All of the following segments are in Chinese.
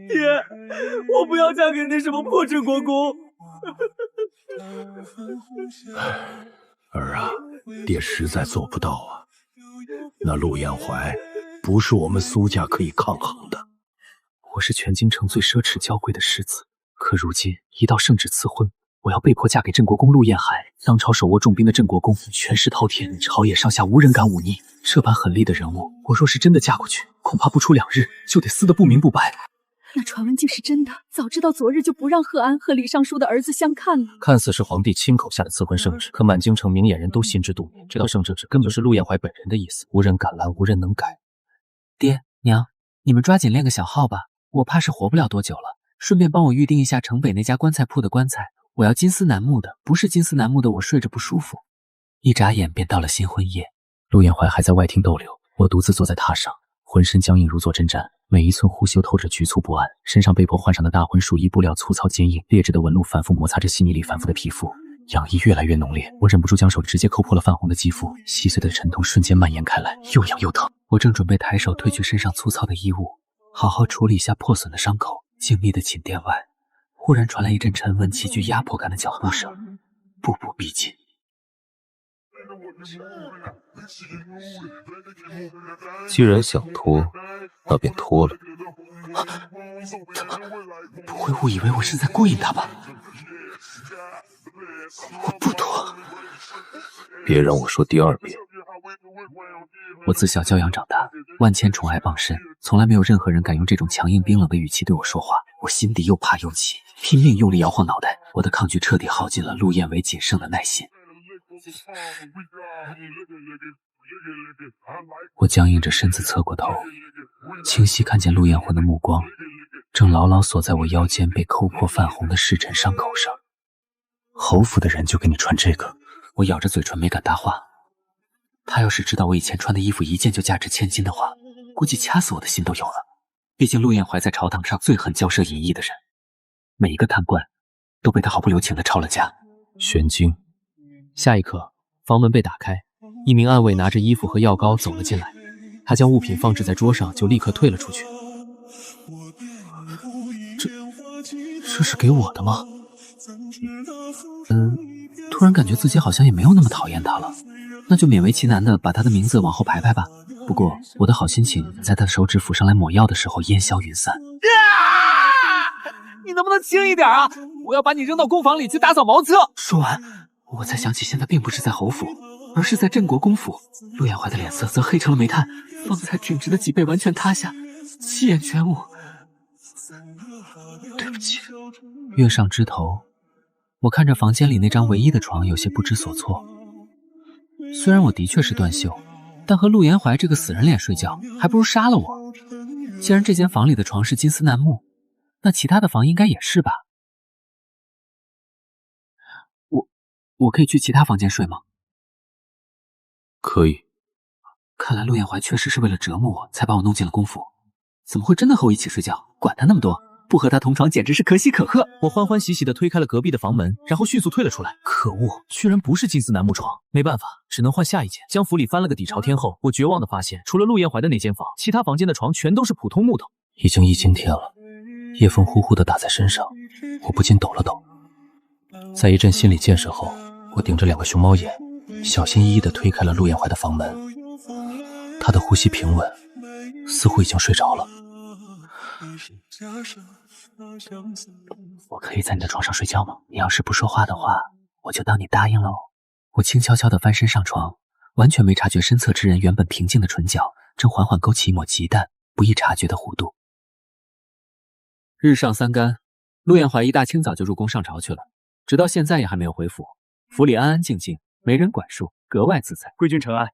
爹，我不要嫁给那什么破镇国公。儿啊，爹实在做不到啊。那陆彦怀不是我们苏家可以抗衡的。我是全京城最奢侈娇贵的世子，可如今一道圣旨赐婚，我要被迫嫁给镇国公陆彦海。当朝手握重兵的镇国公权势滔天，朝野上下无人敢忤逆。这般狠戾的人物，我若是真的嫁过去，恐怕不出2日就得撕得不明不白。那传闻竟是真的，早知道昨日就不让贺安和李尚书的儿子相看了。看似是皇帝亲口下的赐婚圣旨，可满京城明眼人都心知肚明，这道圣旨根本是陆彦怀本人的意思，无人敢拦，无人能改。爹娘，你们抓紧练个小号吧，我怕是活不了多久了。顺便帮我预定一下城北那家棺材铺的棺材，我要金丝楠木的，不是金丝楠木的我睡着不舒服。一眨眼便到了新婚夜，陆彦怀还在外厅逗留，我独自坐在榻上，浑身僵硬如坐针毡，每一寸呼吸都透着局促不安，身上被迫换上的大婚束衣布料粗糙坚硬，劣质的纹路反复摩擦着细腻里反复的皮肤，痒意越来越浓烈，我忍不住将手直接抠破了泛红的肌肤，细碎的沉痛瞬间蔓延开来，又痒又疼。我正准备抬手褪去身上粗糙的衣物，好好处理一下破损的伤口，静谧的寝殿外忽然传来一阵沉稳极具压迫感的脚步声，步步逼近。既然想脱，那便脱了。不会误以为我是在勾引他吧？我不脱。别让我说第2遍。我自小教养长大，万千宠爱傍身，从来没有任何人敢用这种强硬冰冷的语气对我说话。我心底又怕又气，拼命用力摇晃脑袋，我的抗拒彻底耗尽了陆彦为仅剩的耐心。我僵硬着身子侧过头，清晰看见陆彦魂的目光正牢牢锁在我腰间被抠破泛红的湿疹伤口上。侯府的人就给你穿这个？我咬着嘴唇没敢搭话。他要是知道我以前穿的衣服一件就价值1000金的话，估计掐死我的心都有了。毕竟陆彦怀在朝堂上最恨骄奢淫逸的人，每一个贪官都被他毫不留情地抄了家。玄经。下一刻，房门被打开，一名暗卫拿着衣服和药膏走了进来，他将物品放置在桌上，就立刻退了出去。这是给我的吗？突然感觉自己好像也没有那么讨厌他了，那就勉为其难的把他的名字往后排排吧。不过我的好心情在他的手指抚上来抹药的时候烟消云散。你能不能轻一点啊？我要把你扔到工坊里去打扫茅厕。说完，我才想起现在并不是在侯府，而是在镇国公府。陆彦怀的脸色则黑成了煤炭，方才挺直的脊背完全塌下，七眼全无。对不起。跃上枝头，我看着房间里那张唯一的床，有些不知所措。虽然我的确是断袖，但和陆彦怀这个死人脸睡觉，还不如杀了我。既然这间房里的床是金丝楠木，那其他的房应该也是吧？我可以去其他房间睡吗？可以。看来陆彦怀确实是为了折磨我，才把我弄进了公府。怎么会真的和我一起睡觉？管他那么多，不和他同床简直是可喜可贺。我欢欢喜喜地推开了隔壁的房门，然后迅速退了出来。可恶，居然不是金丝楠木床，没办法，只能换下一间。将府里翻了个底朝天后，我绝望地发现，除了陆彦怀的那间房，其他房间的床全都是普通木头。已经一惊天了，夜风呼呼地打在身上，我不禁抖了抖。在一阵心理建设后，我顶着2个熊猫眼，小心翼翼地推开了陆彦怀的房门。他的呼吸平稳，似乎已经睡着了。我可以在你的床上睡觉吗？你要是不说话的话，我就当你答应了哦。我轻悄悄地翻身上床，完全没察觉身侧之人原本平静的唇角正缓缓勾起一抹极淡不易察觉的弧度。日上3竿，陆彦怀一大清早就入宫上朝去了，直到现在也还没有回府。府里安安静静，没人管束，格外自在。贵君承安，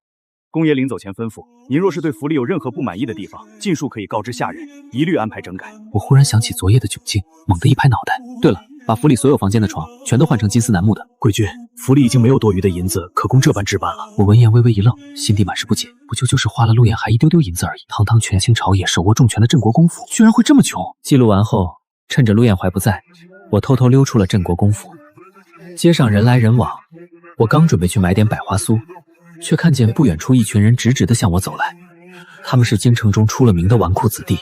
公爷临走前吩咐，您若是对府里有任何不满意的地方，尽数可以告知下人，一律安排整改。我忽然想起昨夜的窘境，猛地一拍脑袋。对了，把府里所有房间的床全都换成金丝楠木的。贵君，府里已经没有多余的银子可供这般置办了。我闻言微微一愣，心底满是不解，不就是花了陆彦还一丢丢银子而已，堂堂权倾朝野、手握重权的镇国公府，居然会这么穷。记录完后，趁着陆彦怀不在，我偷偷溜出了镇国公府。街上人来人往，我刚准备去买点百花酥，却看见不远处一群人直直地向我走来。他们是京城中出了名的纨绔子弟，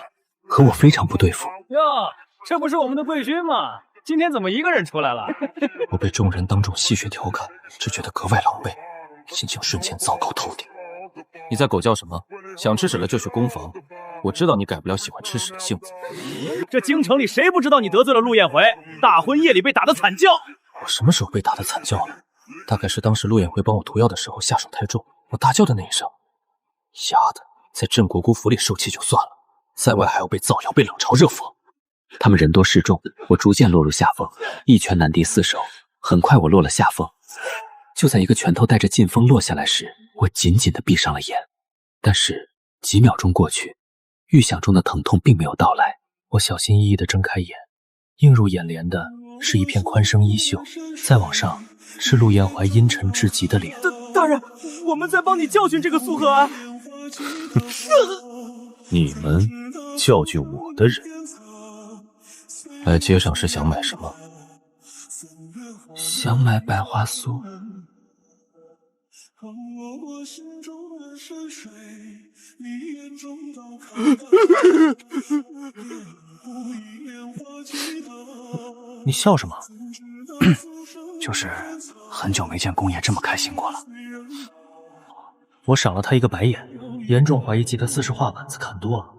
和我非常不对付。哟，这不是我们的贵勋吗？今天怎么一个人出来了？我被众人当众戏谑调侃，只觉得格外狼狈，心情瞬间糟糕透顶。你在狗叫什么？想吃屎了就去攻防。我知道你改不了喜欢吃屎的性子。这京城里谁不知道你得罪了陆彦怀？大婚夜里被打得惨叫。我什么时候被打得惨叫了？大概是当时陆彦辉帮我涂药的时候下手太重，我大叫的那一声。丫的，在镇国公府里受气就算了，在外还要被造谣，被冷嘲热讽。他们人多势众，我逐渐落入下风，一拳难敌四手。很快我落了下风，就在一个拳头带着劲风落下来时，我紧紧地闭上了眼。但是几秒钟过去，预想中的疼痛并没有到来。我小心翼翼地睁开眼，映入眼帘的是一片宽生衣袖，再往上是陆彦怀阴沉至极的脸。大人，我们在帮你教训这个苏和安。你们教训我的人，来街上是想买什么？想买百花酥。你笑什么？就是很久没见公爷这么开心过了。我赏了他一个白眼，严重怀疑记他私事画板子看多了。